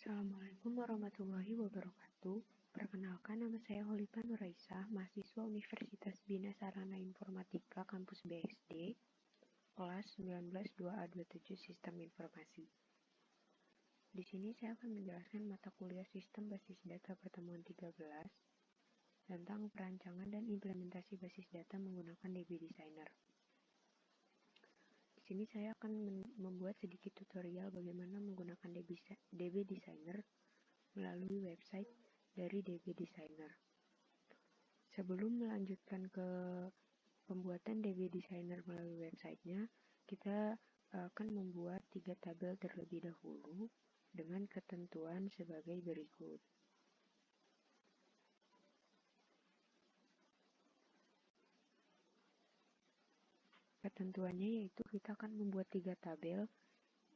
Assalamualaikum warahmatullahi wabarakatuh. Perkenalkan, nama saya Holipa Nuraisah, mahasiswa Universitas Bina Sarana Informatika Kampus BSD, kelas 19 2A27 Sistem Informasi. Di sini saya akan menjelaskan mata kuliah Sistem Basis Data Pertemuan 13 tentang perancangan dan implementasi basis data menggunakan DB Designer. Di sini saya akan membuat sedikit tutorial bagaimana menggunakan DB Designer melalui website dari DB Designer. Sebelum melanjutkan ke pembuatan DB Designer melalui websitenya, kita akan membuat 3 tabel terlebih dahulu dengan ketentuan sebagai berikut. Ketentuannya yaitu kita akan membuat 3 tabel.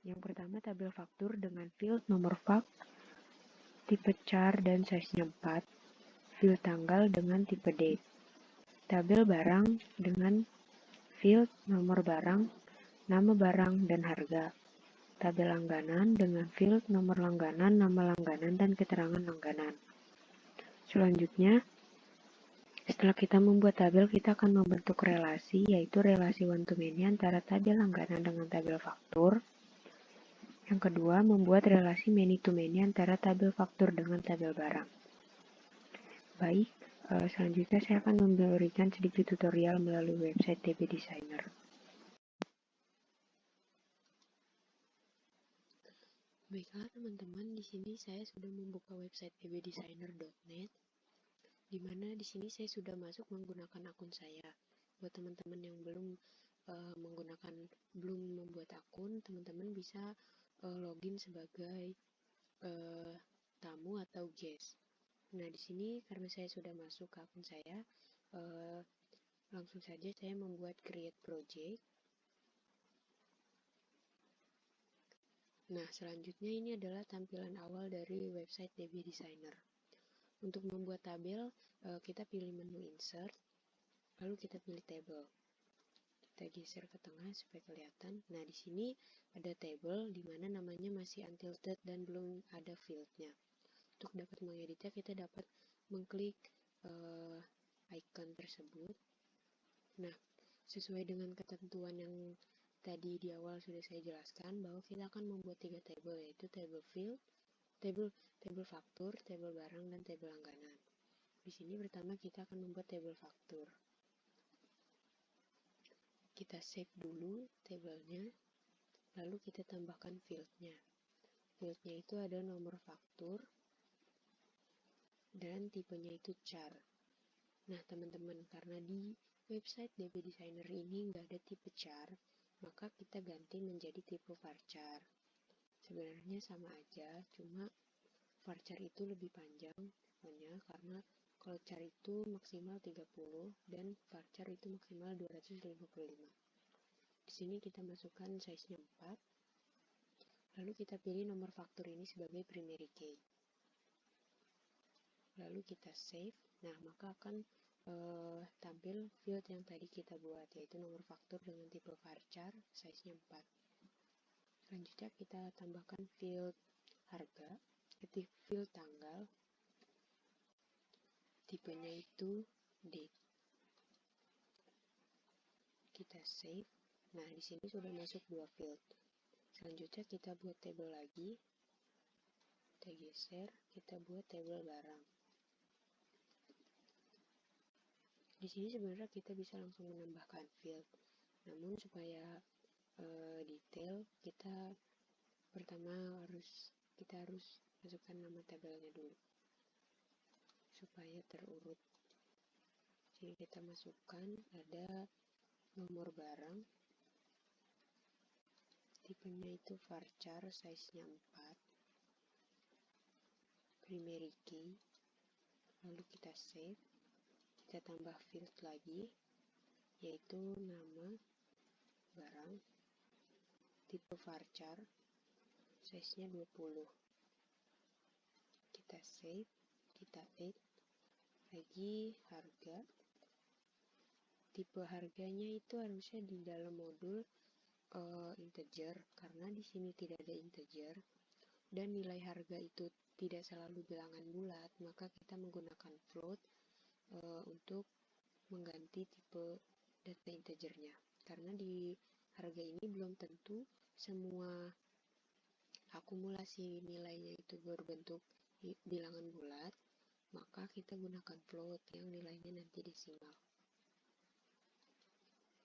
Yang pertama tabel faktur dengan field nomor fak, tipe char dan size-nya 4, field tanggal dengan tipe date, tabel barang dengan field nomor barang, nama barang, dan harga, tabel langganan dengan field nomor langganan, nama langganan, dan keterangan langganan. Selanjutnya, setelah kita membuat tabel, kita akan membentuk relasi, yaitu relasi one to many antara tabel langganan dengan tabel faktur. Yang kedua, membuat relasi many to many antara tabel faktur dengan tabel barang. Baik, selanjutnya saya akan memberikan sedikit tutorial melalui website DB Designer. Baiklah teman-teman, di sini saya sudah membuka website dbdesigner.net, di mana di sini saya sudah masuk menggunakan akun saya. Buat teman-teman yang belum membuat akun, teman-teman bisa login sebagai tamu atau guest. Nah, di sini karena saya sudah masuk ke akun saya, langsung saja saya membuat create project. Nah, selanjutnya ini adalah tampilan awal dari website DB Designer. Untuk membuat tabel, kita pilih menu insert, lalu kita pilih table. Kita geser ke tengah supaya kelihatan. Nah, di sini ada table di mana namanya masih untilted dan belum ada fieldnya. Untuk dapat mengeditnya, kita dapat mengklik icon tersebut. Nah, sesuai dengan ketentuan yang tadi di awal sudah saya jelaskan, bahwa kita akan membuat 3 table, yaitu table field, table faktur, table barang, dan table langganan. Di sini pertama kita akan membuat table faktur. Kita save dulu tabelnya, lalu kita tambahkan fieldnya. Fieldnya itu ada nomor faktur, dan tipenya itu char. Nah teman-teman, karena di website DB Designer ini nggak ada tipe char, maka kita ganti menjadi tipe varchar. Sebenarnya sama aja, cuma varchar itu lebih panjang tipenya, karena kalau char itu maksimal 30 dan varchar itu maksimal 255. Di sini kita masukkan size-nya 4, lalu kita pilih nomor faktur ini sebagai primary key. Lalu kita save. Nah, maka akan tampil field yang tadi kita buat, yaitu nomor faktur dengan tipe varchar, size-nya 4. Selanjutnya kita tambahkan field harga, field tanggal, tipenya itu date. Kita save. Nah, di sini sudah masuk 2 field. Selanjutnya kita buat table lagi. Kita geser, kita buat table barang. Di sini sebenarnya kita bisa langsung menambahkan field. Namun supaya detail, kita harus masukkan nama tabelnya dulu supaya terurut. Jadi kita masukkan ada nomor barang, tipenya itu varchar, size-nya 4, primary key, lalu kita save. Kita tambah field lagi, yaitu nama barang, tipe varchar, size-nya 20. Kita save, kita add lagi harga. Tipe harganya itu harusnya di dalam modul integer, karena di sini tidak ada integer. dan nilai harga itu tidak selalu bilangan bulat, maka kita menggunakan float untuk mengganti tipe data integernya. Karena di harga ini belum tentu semua akumulasi nilainya itu berbentuk bilangan bulat, maka kita gunakan float yang nilainya nanti desimal.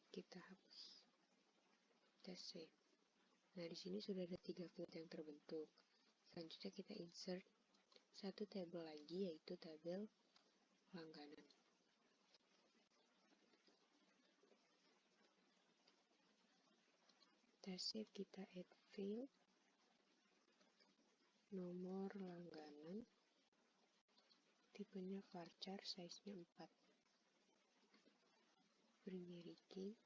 Kita hapus, kita save. Nah, di sini sudah ada 3 field yang terbentuk. Selanjutnya kita insert satu tabel lagi, yaitu tabel langganan. Kita save, kita add field, nomor langganan, tipenya varchar, size-nya 4. Primary key,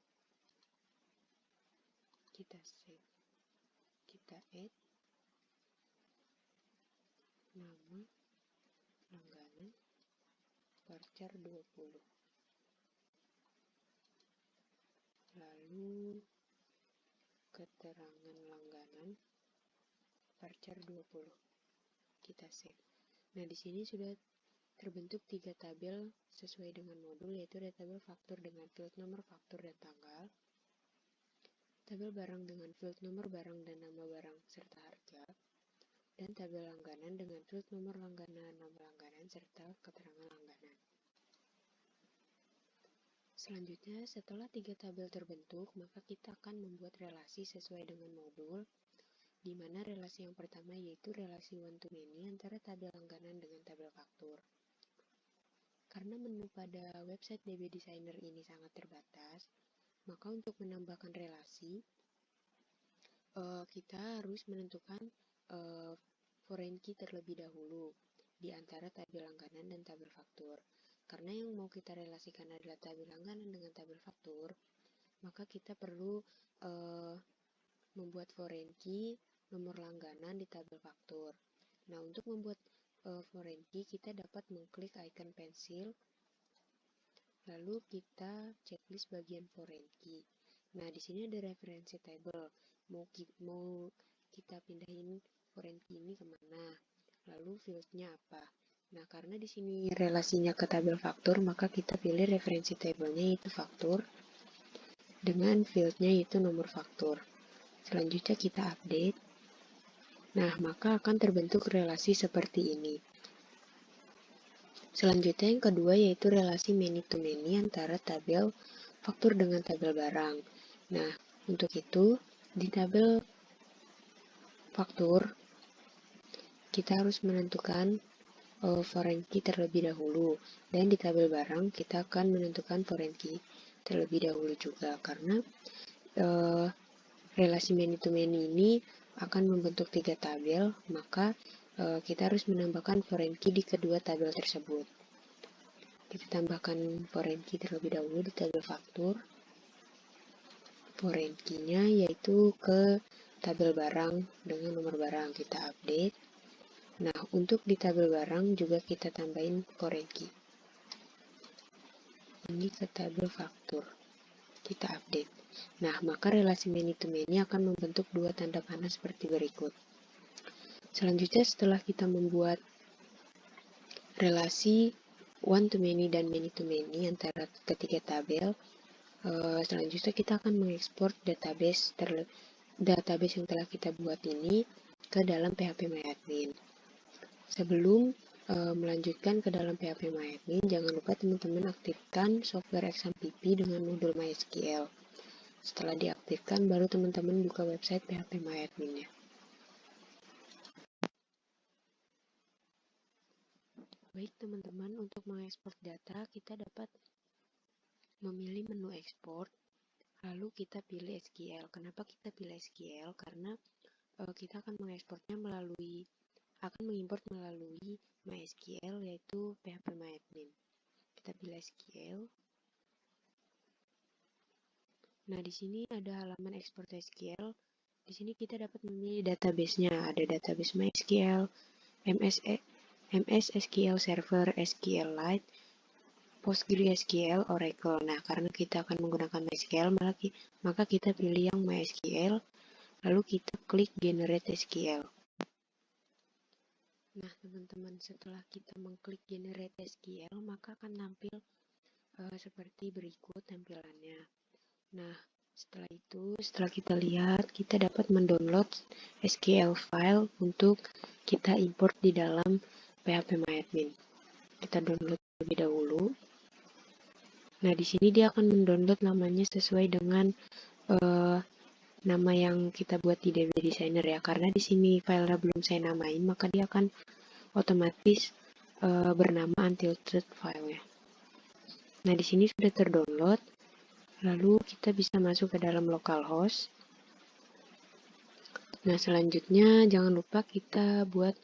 kita save, kita add nama langganan, varchar 20. Lalu keterangan langganan, varchar 20. Kita save. Nah, di sini sudah terbentuk 3 tabel sesuai dengan modul, yaitu ada tabel faktur dengan field nomor faktur dan tanggal, tabel barang dengan field nomor barang dan nama barang serta harga, dan tabel langganan dengan field nomor langganan, nama langganan, serta keterangan langganan. Selanjutnya, setelah 3 tabel terbentuk, maka kita akan membuat relasi sesuai dengan modul, di mana relasi yang pertama yaitu relasi one to many antara tabel langganan dengan tabel faktur. Karena menu pada website DB Designer ini sangat terbatas, maka untuk menambahkan relasi, kita harus menentukan foreign key terlebih dahulu di antara tabel langganan dan tabel faktur. Karena yang mau kita relasikan adalah tabel langganan dengan tabel faktur, maka kita perlu membuat foreign key nomor langganan di tabel faktur. Nah, untuk membuat foreign key, kita dapat mengklik icon pensil, lalu kita checklist bagian foreign key. Nah, di sini ada referensi table. Mau kita pindahin foreign key ini kemana? Lalu fieldnya apa? Nah, karena di sini relasinya ke tabel faktur, maka kita pilih referensi tabelnya yaitu faktur dengan fieldnya yaitu nomor faktur. Selanjutnya kita update. Nah, maka akan terbentuk relasi seperti ini. Selanjutnya yang kedua yaitu relasi many to many antara tabel faktur dengan tabel barang. Nah, untuk itu di tabel faktur kita harus menentukan foreign key terlebih dahulu, dan di tabel barang kita akan menentukan foreign key terlebih dahulu juga, karena relasi many to many ini akan membentuk 3 tabel, maka kita harus menambahkan foreign key di kedua tabel tersebut. Kita tambahkan foreign key terlebih dahulu di tabel faktur. Foreign key-nya yaitu ke tabel barang dengan nomor barang, kita update. Nah, untuk di tabel barang juga kita tambahin foreign key. Ini ke tabel faktur, kita update. Nah, maka relasi many to many akan membentuk 2 tanda panah seperti berikut. Selanjutnya, setelah kita membuat relasi one to many dan many to many antara ketiga tabel, selanjutnya kita akan mengekspor database yang telah kita buat ini ke dalam PHP MyAdmin. Sebelum melanjutkan ke dalam PHP MyAdmin, jangan lupa teman-teman aktifkan software XAMPP dengan modul MySQL. Setelah diaktifkan, baru teman-teman buka website PHP MyAdmin-nya. Baik teman-teman, untuk mengekspor data, kita dapat memilih menu ekspor, lalu kita pilih SQL. Kenapa kita pilih SQL? Karena kita akan mengekspornya mengimport melalui MySQL, yaitu PHP MyAdmin. Kita pilih SQL. Nah, di sini ada halaman ekspor SQL. Di sini kita dapat memilih database-nya. Ada database MySQL, MS SQL Server, SQLite, PostgreSQL, Oracle. Nah, karena kita akan menggunakan MySQL, maka kita pilih yang MySQL, lalu kita klik Generate SQL. Nah, teman-teman, setelah kita mengklik Generate SQL, maka akan tampil seperti berikut tampilannya. Nah, setelah kita lihat, kita dapat mendownload SQL file untuk kita import di dalam PHPMyAdmin. Kita download terlebih dahulu. Nah, di sini dia akan mendownload namanya sesuai dengan nama yang kita buat di DB Designer ya. Karena di sini filenya belum saya namain, maka dia akan otomatis bernama untilted file ya. Nah, di sini sudah terdownload. Lalu kita bisa masuk ke dalam localhost. Nah, selanjutnya jangan lupa kita buat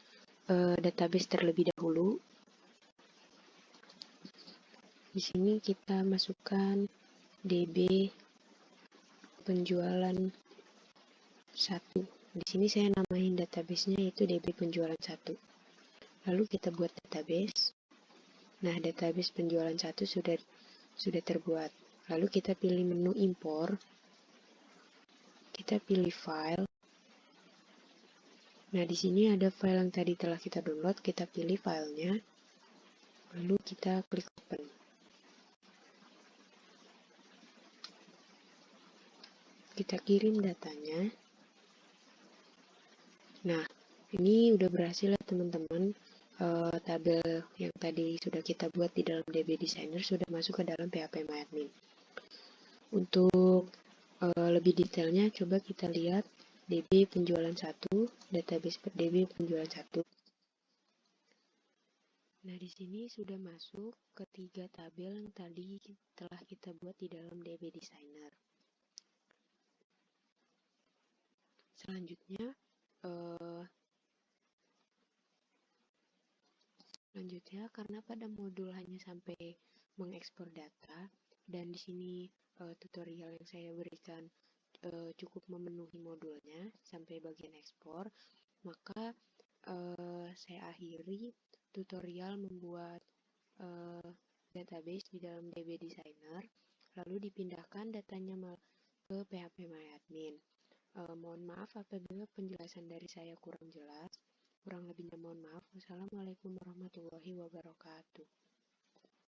database terlebih dahulu. Di sini kita masukkan DB penjualan 1. Di sini saya namain database-nya yaitu DB penjualan 1. Lalu kita buat database. Nah, database penjualan 1 sudah terbuat. Lalu kita pilih menu impor. Kita pilih file. Nah, di sini ada file yang tadi telah kita download, kita pilih filenya. Lalu kita klik open. Kita kirim datanya. Nah, ini udah berhasil ya teman-teman. Tabel yang tadi sudah kita buat di dalam DB Designer sudah masuk ke dalam PHPMyAdmin. Untuk lebih detailnya, coba kita lihat DB penjualan 1, database DB penjualan 1. Nah, di sini sudah masuk ke 3 tabel yang tadi telah kita buat di dalam DB Designer. Selanjutnya, karena pada modul hanya sampai mengekspor data, dan di sini tutorial yang saya berikan cukup memenuhi modulnya sampai bagian ekspor, maka saya akhiri tutorial membuat database di dalam DB Designer, lalu dipindahkan datanya ke PHPMyAdmin. Mohon maaf apabila penjelasan dari saya kurang jelas. Kurang lebihnya mohon maaf. Wassalamualaikum warahmatullahi wabarakatuh.